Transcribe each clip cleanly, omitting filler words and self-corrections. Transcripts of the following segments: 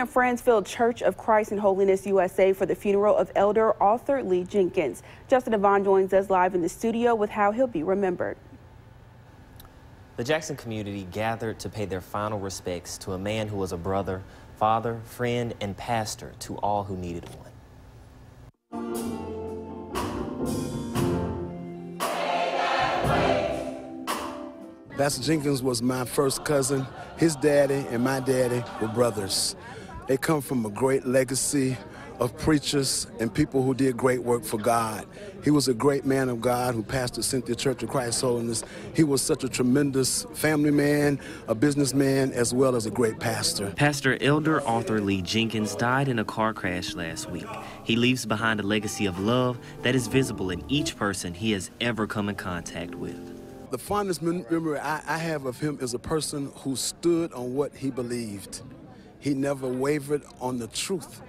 And Friendsfield Church of Christ and Holiness USA for the funeral of Elder Arthur Lee Jenkins. Justin Devon joins us live in the studio with how he'll be remembered. The Jackson community gathered to pay their final respects to a man who was a brother, father, friend, and pastor to all who needed one. Pastor Jenkins was my first cousin. His daddy and my daddy were brothers. They come from a great legacy of preachers and people who did great work for God. He was a great man of God who pastored Cynthia Church of Christ Holiness. He was such a tremendous family man, a businessman, as well as a great pastor. Pastor Elder Arthur Lee Jenkins died in a car crash last week. He leaves behind a legacy of love that is visible in each person he has ever come in contact with. The fondest memory I have of him is a person who stood on what he believed. He never wavered on the truth.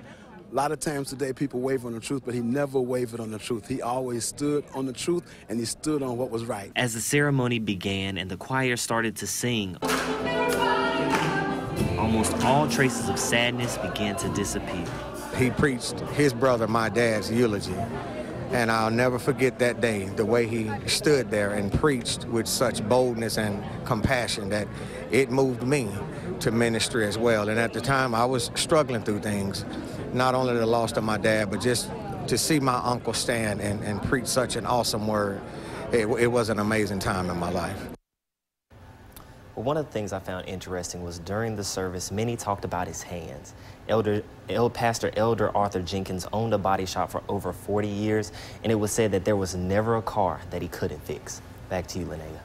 A lot of times today people waver on the truth, but he never wavered on the truth. He always stood on the truth, and he stood on what was right. As the ceremony began and the choir started to sing, almost all traces of sadness began to disappear. He preached his brother, my dad's eulogy. And I'll never forget that day, the way he stood there and preached with such boldness and compassion that it moved me to ministry as well. And at the time, I was struggling through things, not only the loss of my dad, but just to see my uncle stand and preach such an awesome word. It was an amazing time in my life. Well, one of the things I found interesting was during the service, many talked about his hands. Pastor Elder Arthur Jenkins owned a body shop for over 40 years, and it was said that there was never a car that he couldn't fix. Back to you, Linnea.